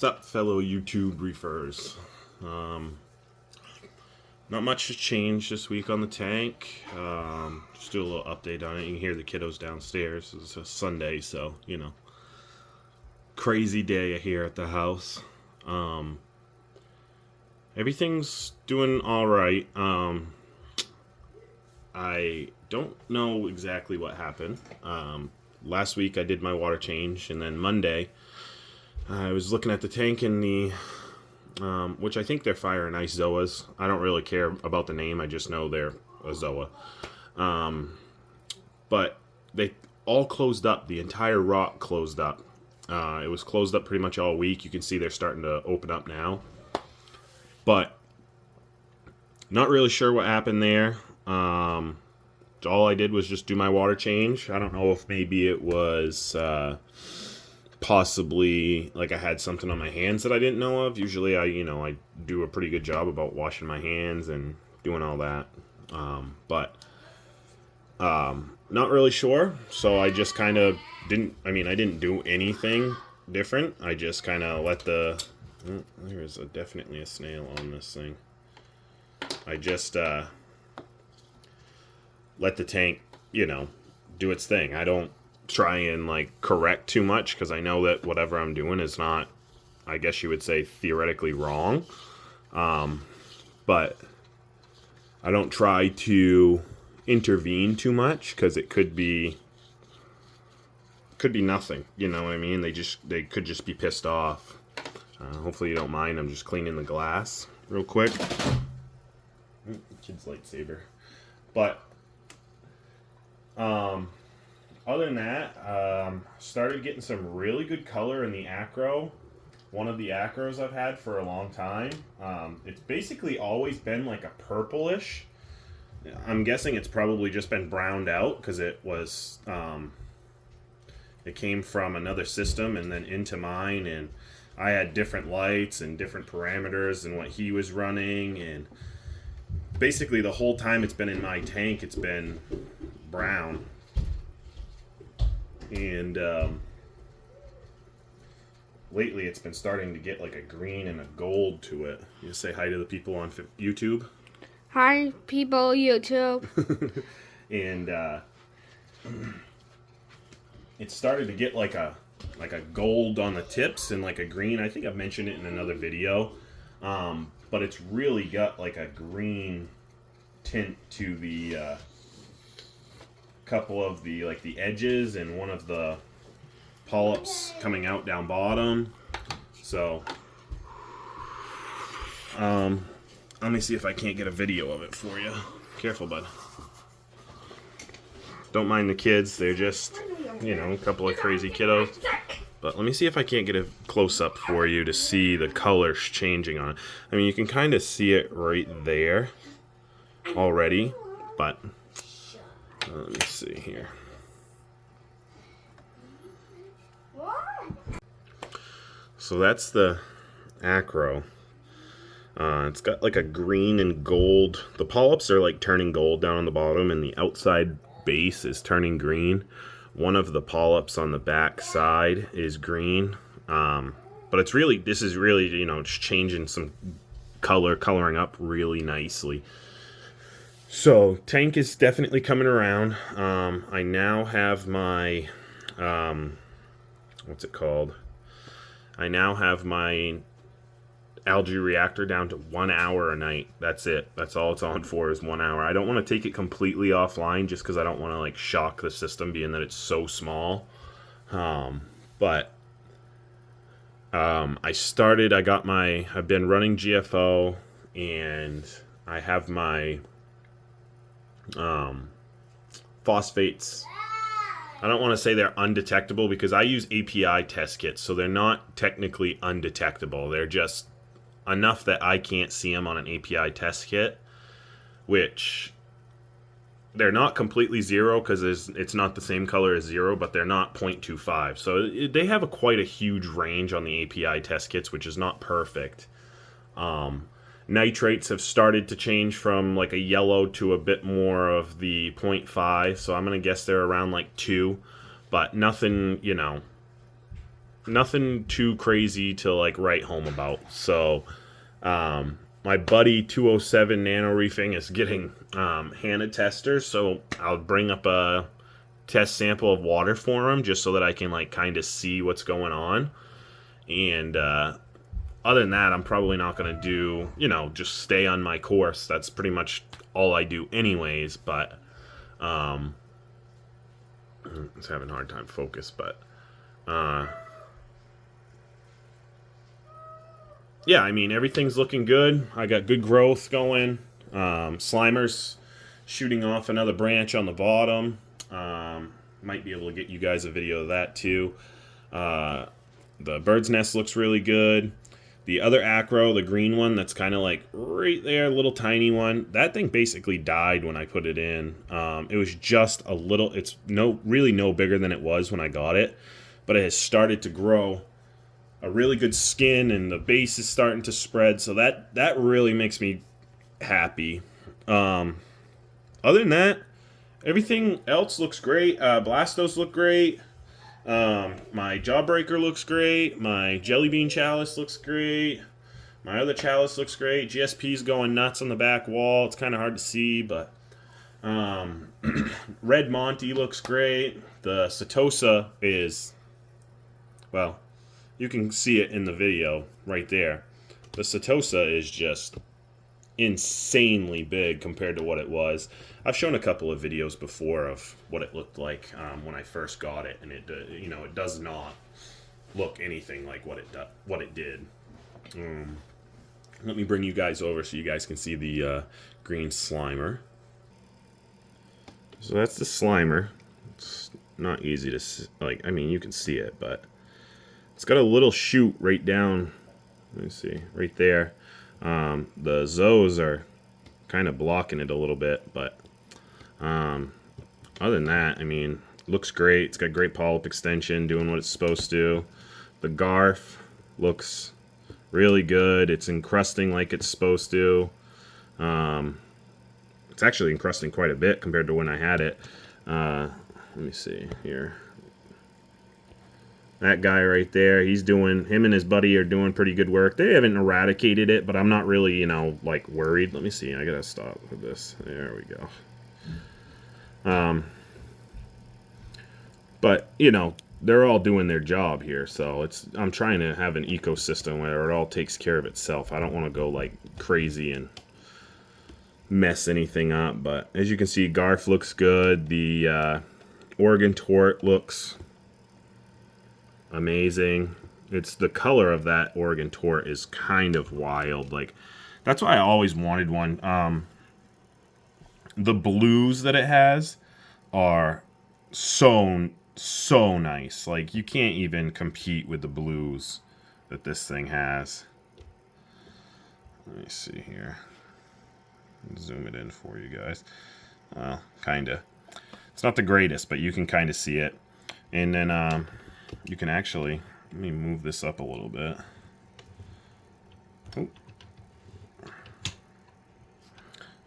What's up, fellow YouTube reefers? Not much has changed this week on the tank. Just do a little update on it. You can hear the kiddos downstairs. It's a Sunday, so, you know. Crazy day here at the house. Everything's doing alright. I don't know exactly what happened. Last week I did my water change, and then Monday I was looking at the tank and the, which I think they're fire and ice zoas. I don't really care about the name. I just know they're a zoa. But they all closed up. The entire rock closed up. It was closed up pretty much all week. You can see they're starting to open up now. But not really sure what happened there. All I did was just do my water change. I don't know if maybe it was possibly like I had something on my hands that I didn't know of. Usually I do a pretty good job about washing my hands and doing all that. But not really sure. So I just kind of I didn't do anything different. I just kind of let there's definitely a snail on this thing. I just let the tank, do its thing. I don't try and correct too much because I know that whatever I'm doing is not, I guess you would say, theoretically wrong. But I don't try to intervene too much because it could be nothing. You know what I mean? They could just be pissed off. Hopefully you don't mind. I'm just cleaning the glass real quick. Kid's lightsaber. But other than that, started getting some really good color in the acro. One of the acros I've had for a long time. It's basically always been like a purplish. I'm guessing it's probably just been browned out because it was it came from another system and then into mine, and I had different lights and different parameters than what he was running, and basically the whole time it's been in my tank it's been brown. And lately it's been starting to get like a green and a gold to it. You say hi to the people on YouTube. Hi, people, YouTube. And it started to get like a gold on the tips and like a green. I think I've mentioned it in another video. But it's really got like a green tint to the couple of the edges and one of the polyps coming out down bottom. So let me see if I can't get a video of it for you. Careful, bud. Don't mind the kids, they're just a couple of crazy kiddos. But let me see if I can't get a close-up for you to see the colors changing on it. I mean, you can kind of see it right there already, but let me see here. So that's the acro. It's got like a green and gold. The polyps are like turning gold down on the bottom, and the outside base is turning green. One of the polyps on the back side is green. But this is really, it's changing some coloring up really nicely. So, tank is definitely coming around. I now have my, what's it called? I now have my algae reactor down to 1 hour a night. That's it. That's all it's on for is 1 hour. I don't want to take it completely offline just because I don't want to shock the system being that it's so small. But I've been running GFO, and I have my phosphates. I don't want to say they're undetectable because I use API test kits, so they're not technically undetectable. They're just enough that I can't see them on an API test kit, which they're not completely zero because it's not the same color as zero, but they're not 0.25. So they have quite a huge range on the API test kits, which is not perfect. Nitrates have started to change from like a yellow to a bit more of the 0.5, so I'm going to guess they're around 2, but nothing, nothing too crazy to like write home about. So my buddy 207 Nano Reefing is getting Hannah testers, so I'll bring up a test sample of water for him just so that I can like kind of see what's going on. And other than that, I'm probably not going to do, just stay on my course. That's pretty much all I do anyways, but it's having a hard time focus, but yeah, I mean, everything's looking good. I got good growth going. Slimer's shooting off another branch on the bottom. Might be able to get you guys a video of that too. The bird's nest looks really good. The other acro, the green one that's kind of like right there, little tiny one, that thing basically died when I put it in. It was just a little, it's really no bigger than it was when I got it, but it has started to grow a really good skin and the base is starting to spread, so that really makes me happy. Other than that, everything else looks great. Blastos look great. My Jawbreaker looks great. My Jelly Bean Chalice looks great. My other Chalice looks great. GSP's going nuts on the back wall. It's kind of hard to see, but Red Monty looks great. The Setosa is, well, you can see it in the video right there. The Setosa is just insanely big compared to what it was. I've shown a couple of videos before of what it looked like when I first got it, and it does not look anything like what it did. Let me bring you guys over so you guys can see the green Slimer. So that's the Slimer. It's not easy to see, like, I mean, you can see it, but it's got a little shoot right down. Let me see, right there. The zoes are kind of blocking it a little bit, but other than that, I mean, looks great. It's got great polyp extension, doing what it's supposed to. The Garf looks really good. It's encrusting like it's supposed to. It's actually encrusting quite a bit compared to when I had it. Let me see here. That guy right there, him and his buddy are doing pretty good work. They haven't eradicated it, but I'm not really, like worried. Let me see. I gotta stop with this. There we go. But, they're all doing their job here, so I'm trying to have an ecosystem where it all takes care of itself. I don't want to go like crazy and mess anything up, but as you can see, Garf looks good. The Oregon Tort looks amazing. It's the color of that Oregon Tort is kind of wild. Like, that's why I always wanted one. The blues that it has are so nice. Like, you can't even compete with the blues that this thing has. Let me see here. Zoom it in for you guys. Well, kinda. It's not the greatest, but you can kind of see it. And then you can actually, let me move this up a little bit. Oh.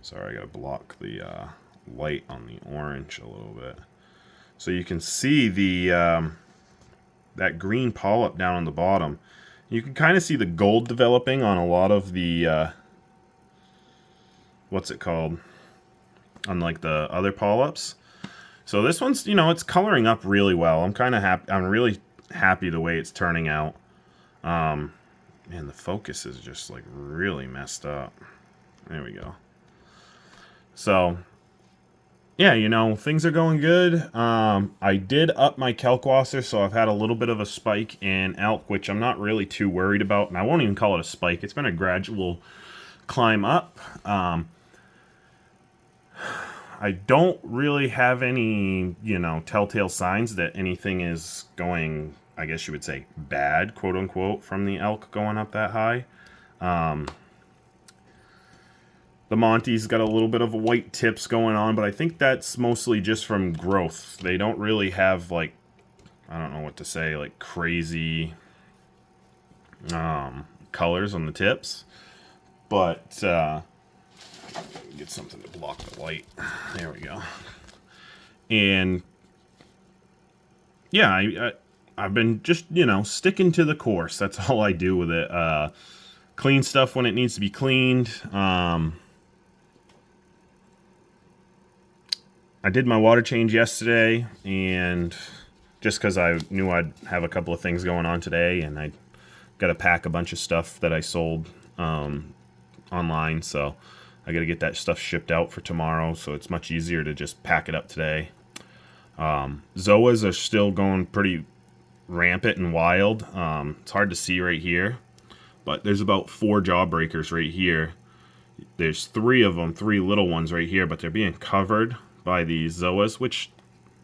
Sorry, I gotta block the light on the orange a little bit. So you can see the that green polyp down on the bottom. You can kind of see the gold developing on a lot of the what's it called? On like the other polyps. So this one's, it's coloring up really well. I'm kind of happy. I'm really happy the way it's turning out. Man, the focus is just like really messed up. There we go. So, yeah, things are going good. I did up my Kalkwasser, so I've had a little bit of a spike in elk, which I'm not really too worried about. And I won't even call it a spike. It's been a gradual climb up. I don't really have any, telltale signs that anything is going, I guess you would say, bad, quote unquote, from the elk going up that high. The Monty's got a little bit of white tips going on, but I think that's mostly just from growth. They don't really have, like, I don't know what to say, like crazy colors on the tips. But, get something to block the light. There we go. And, yeah, I've been just, sticking to the course. That's all I do with it. Clean stuff when it needs to be cleaned. I did my water change yesterday, and just because I knew I'd have a couple of things going on today, and I got to pack a bunch of stuff that I sold online, so I got to get that stuff shipped out for tomorrow, so it's much easier to just pack it up today. Zoas are still going pretty rampant and wild. It's hard to see right here, but there's about 4 jawbreakers right here. There's 3 of them, 3 little ones right here, but they're being covered by these zoas, which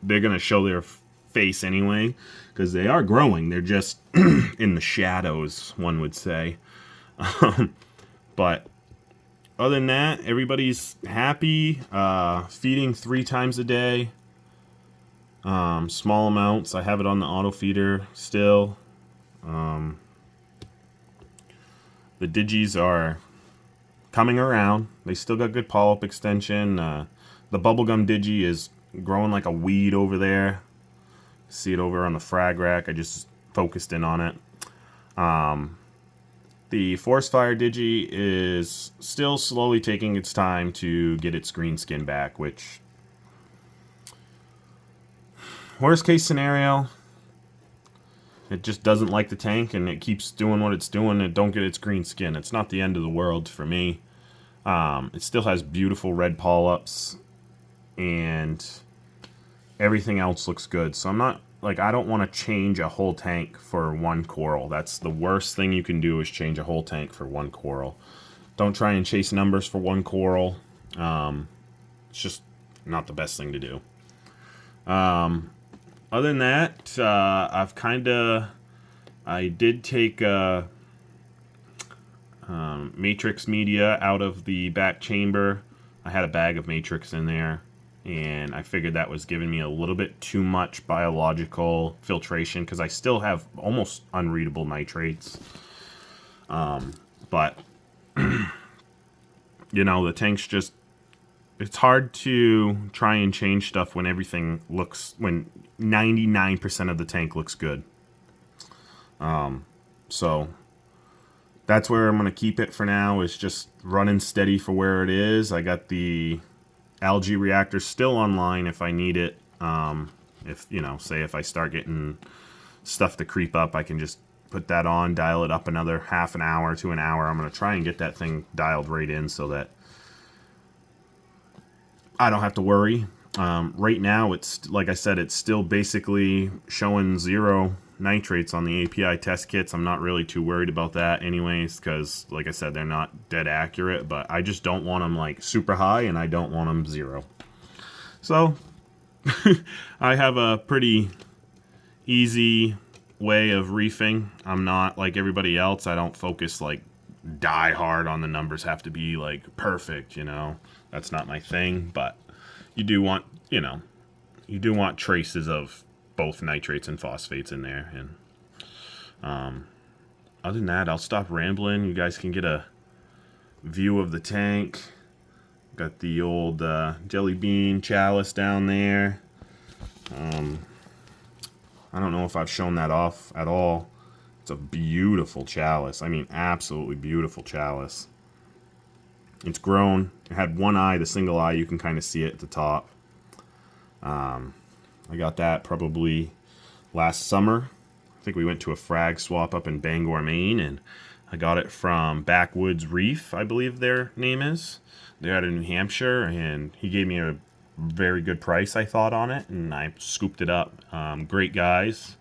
they're going to show their face anyway, because they are growing. They're just in the shadows, one would say. But other than that, everybody's happy. Feeding 3 times a day. Small amounts. I have it on the auto feeder still. The digis are coming around. They still got good polyp extension. The bubblegum digi is growing like a weed over there. See it over on the frag rack. I just focused in on it. The forest fire digi is still slowly taking its time to get its green skin back, which, worst case scenario, it just doesn't like the tank and it keeps doing what it's doing and don't get its green skin. It's not the end of the world for me. It still has beautiful red polyps and everything else looks good. So I'm not, I don't want to change a whole tank for one coral. That's the worst thing you can do, is change a whole tank for one coral. Don't try and chase numbers for one coral. It's just not the best thing to do. Other than that, I did take matrix media out of the back chamber. I had a bag of matrix in there, and I figured that was giving me a little bit too much biological filtration, because I still have almost unreadable nitrates. But, the tank's just, it's hard to try and change stuff when when 99% of the tank looks good. So that's where I'm going to keep it for now, is just running steady for where it is. I got the algae reactor still online if I need it. Say if I start getting stuff to creep up, I can just put that on, dial it up another half an hour to an hour. I'm going to try and get that thing dialed right in so that I don't have to worry. Right now, it's, like I said, it's still basically showing 0 nitrates on the API test kits. I'm not really too worried about that anyways, because, like I said, they're not dead accurate, but I just don't want them, super high, and I don't want them 0. So, I have a pretty easy way of reefing. I'm not like everybody else. I don't focus, die hard on the numbers have to be, perfect, That's not my thing, but you do want, traces of both nitrates and phosphates in there. And other than that, I'll stop rambling. You guys can get a view of the tank. Got the old jelly bean chalice down there. I don't know if I've shown that off at all. It's a beautiful chalice. I mean, absolutely beautiful chalice. It's grown. It had one eye, the single eye. You can kind of see it at the top. I got that probably last summer. I think we went to a frag swap up in Bangor, Maine, and I got it from Backwoods Reef, I believe their name is. They're out of New Hampshire, and he gave me a very good price, I thought, on it, and I scooped it up. Great guys.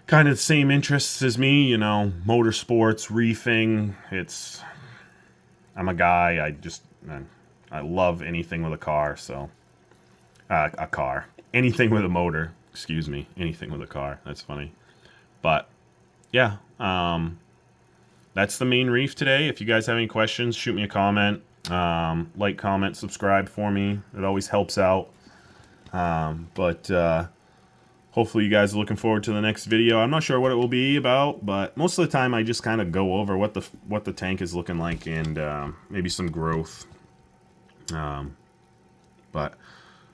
Kind of the same interests as me, motorsports, reefing. I'm a guy, I love anything with a car, so, anything with a motor, anything with a car, that's funny. But, yeah, that's the Maine reef today. If you guys have any questions, shoot me a comment, comment, subscribe for me, it always helps out. Hopefully you guys are looking forward to the next video. I'm not sure what it will be about, but most of the time I just kind of go over what the tank is looking like, and maybe some growth. But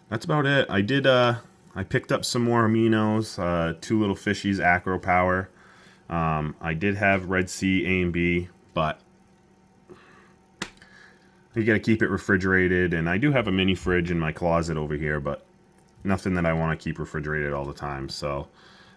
that's about it. I did I picked up some more aminos, 2 little fishies, Acropora. I did have Red Sea A and B, but you got to keep it refrigerated. And I do have a mini fridge in my closet over here, but nothing that I want to keep refrigerated all the time. So,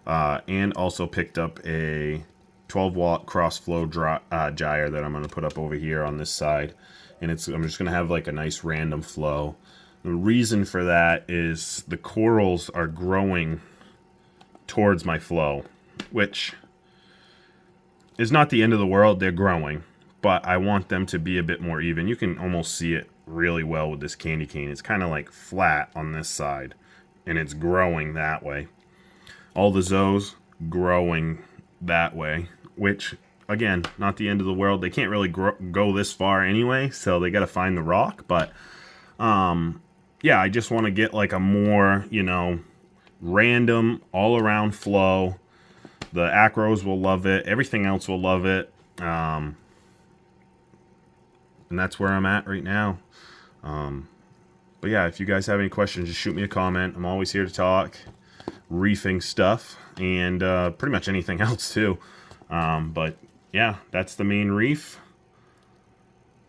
and also picked up a 12-watt cross-flow gyre that I'm going to put up over here on this side. And I'm just going to have like a nice random flow. The reason for that is the corals are growing towards my flow, which is not the end of the world. They're growing, but I want them to be a bit more even. You can almost see it really well with this candy cane. It's kind of like flat on this side, and it's growing that way. All the zoos growing that way, which, again, not the end of the world. They can't really go this far anyway, so they got to find the rock, but yeah, I just want to get like a more, random, all-around flow. The acros will love it. Everything else will love it. And that's where I'm at right now. But yeah, if you guys have any questions, just shoot me a comment. I'm always here to talk reefing stuff and pretty much anything else too. But yeah, that's the Maine reef.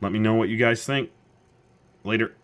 Let me know what you guys think. Later.